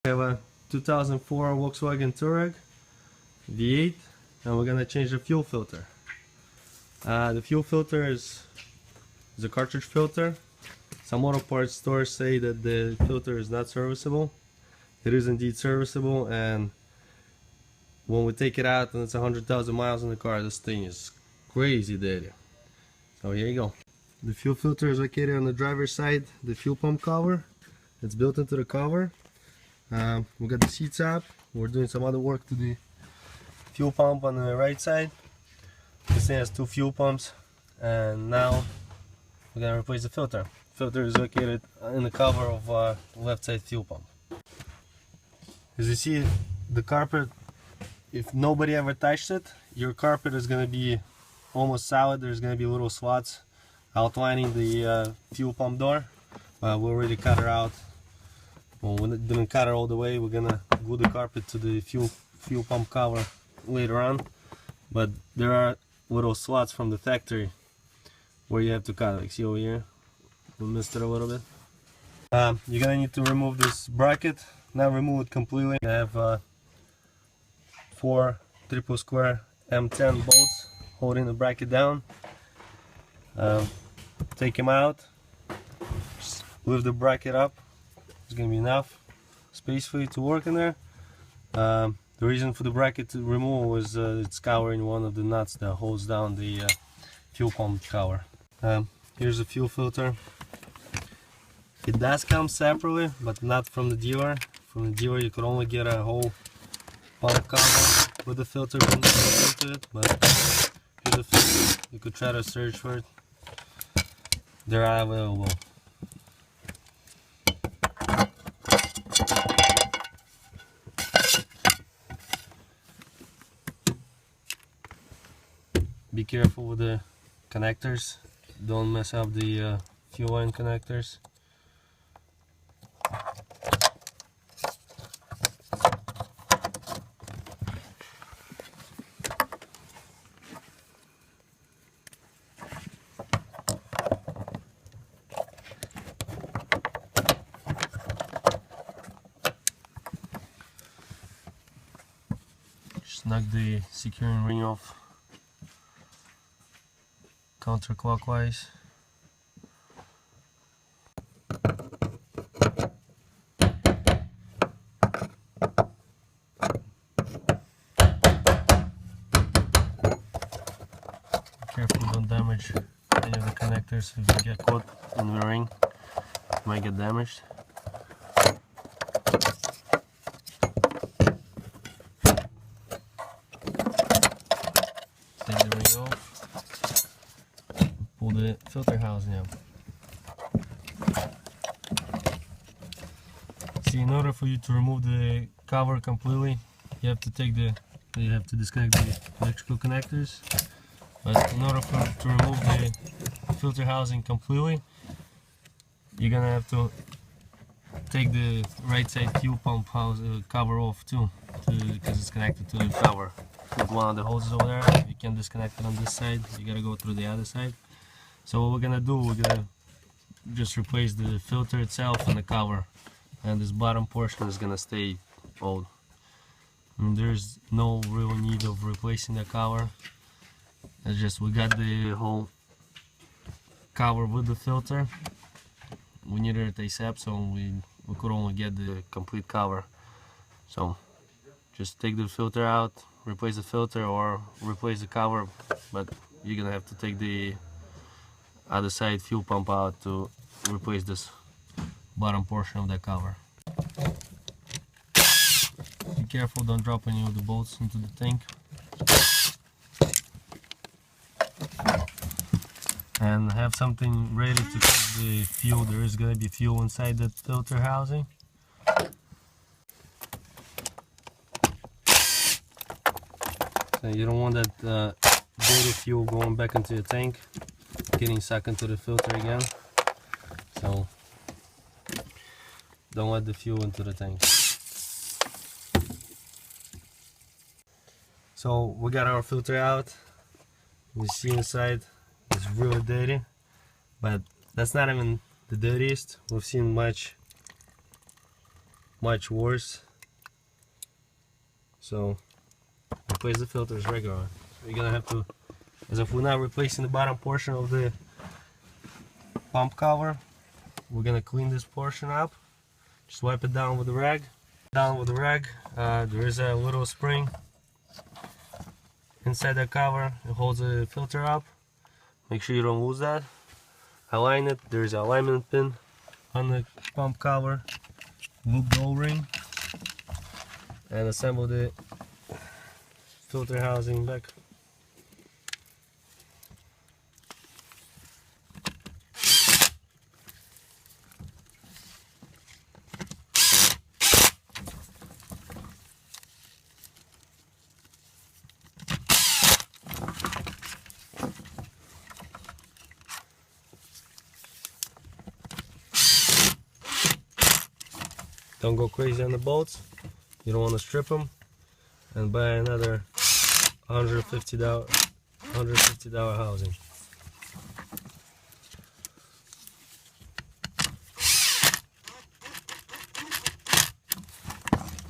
have a 2004 Volkswagen Touareg V8, and we're gonna change the fuel filter. The fuel filter is a cartridge filter. Some auto parts stores say that the filter is not serviceable. It is indeed serviceable, and when we take it out and it's 100,000 miles in the car, this thing is crazy dirty. So here you go. The fuel filter is located on the driver's side, the fuel pump cover. It's built into the cover. We got the seats up. We're doing some other work to the fuel pump on the right side. This thing has two fuel pumps, and now we're gonna replace the filter. The filter is located in the cover of left side fuel pump. As you see, the carpet, if nobody ever touched it, your carpet is gonna be almost solid. There's gonna be little slots outlining the fuel pump door. We already cut her out. Well, we didn't cut her all the way. We're gonna glue the carpet to the fuel pump cover later on, but there are little slots from the factory where you have to cut. Like, see over here, we missed it a little bit. You're gonna need to remove this bracket. Not remove it completely. I have 4 triple square M10 bolts holding the bracket down. Take them out. Just lift the bracket up. There's gonna be enough space for you to work in there. The reason for the bracket to remove was it's covering one of the nuts that holds down the fuel pump cover. Here's the fuel filter. It does come separately, but not from the dealer. From the dealer you could only get a whole pump cover with the filter built into it, but here's the filter. You could try to search for it. They're available. Be careful with the connectors. Don't mess up the fuel line connectors. Snug the securing ring off counterclockwise. Careful, don't damage any of the connectors. If you get caught in the ring, it might get damaged. Take the ring off, pull the filter housing up. See, in order for you to remove the cover completely, you have to disconnect the electrical connectors. But in order to remove the filter housing completely, you're gonna have to take the right side fuel pump cover off too, because it's connected to the cover with one of the hoses over there. You can disconnect it on this side. You gotta go through the other side. So what we're gonna do, we're gonna just replace the filter itself and the cover, and this bottom portion is gonna stay old. And there's no real need of replacing the cover. It's just we got the whole cover with the filter. We needed it ASAP, so we could only get the complete cover. So just take the filter out, replace the filter, or replace the cover, but you're gonna have to take the other side fuel pump out to replace this bottom portion of the cover. Be careful, don't drop any of the bolts into the tank. And have something ready to take the fuel. There is going to be fuel inside that filter housing. So you don't want that dirty fuel going back into the tank, getting sucked into the filter again. So don't let the fuel into the tank. So we got our filter out. You see inside, it's really dirty, but that's not even the dirtiest. We've seen much much worse. So replace the filters regularly. So you're gonna have to, as if we're not replacing the bottom portion of the pump cover, we're gonna clean this portion up. Just wipe it down with the rag. There is a little spring inside the cover. It holds the filter up. Make sure you don't lose that. Align it. There's an alignment pin on the pump cover. Loop the O-ring and assemble the filter housing back. Don't go crazy on the bolts. You don't want to strip them. And buy another $150 housing.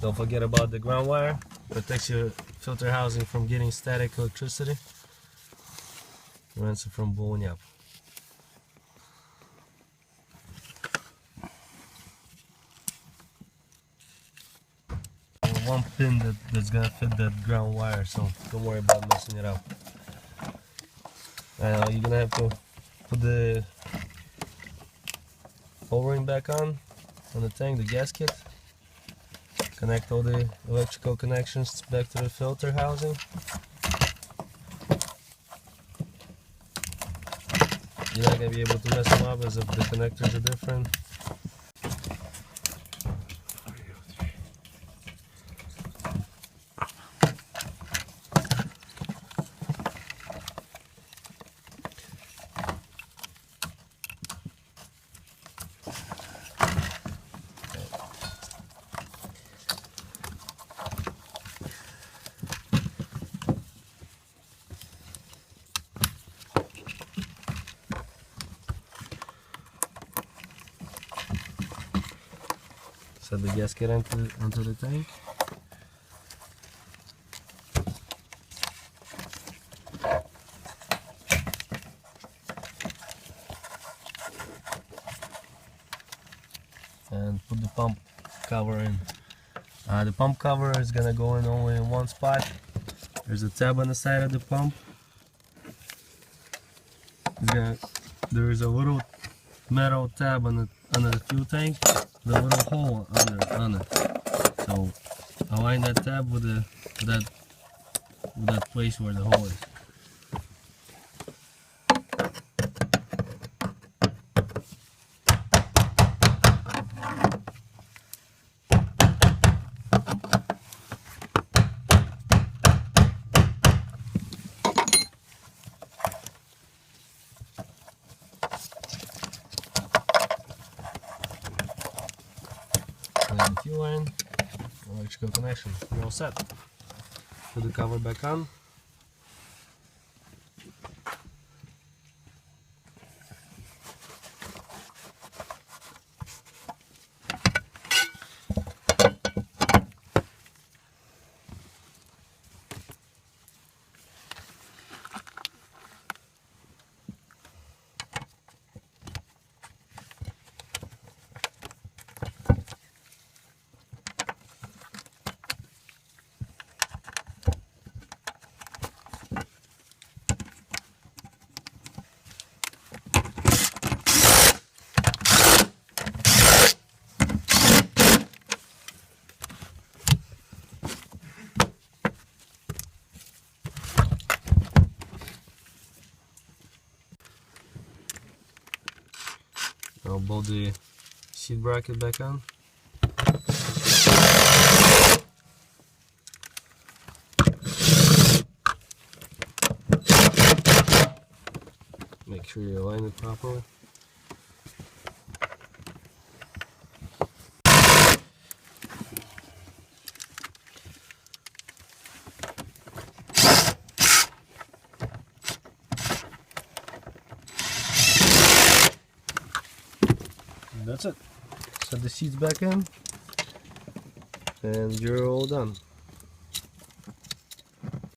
Don't forget about the ground wire. Protects your filter housing from getting static electricity. Prevents it from blowing up. One pin that's gonna fit that ground wire, so don't worry about messing it up. You're gonna have to put the O-ring back on the tank, the gasket. Connect all the electrical connections back to the filter housing. You're not gonna be able to mess them up as if the connectors are different. Set the gasket onto the tank. And put the pump cover in. The pump cover is gonna go in only in one spot. There's a tab on the side of the pump. There is a little metal tab under the fuel tank. The little hole on it. So align that tab with that place where the hole is. The fuel line, electrical connection, you're all set. Put the cover back on. I'll bolt the seat bracket back on. Make sure you align it properly. That's it. Set the seats back in. and you're all done.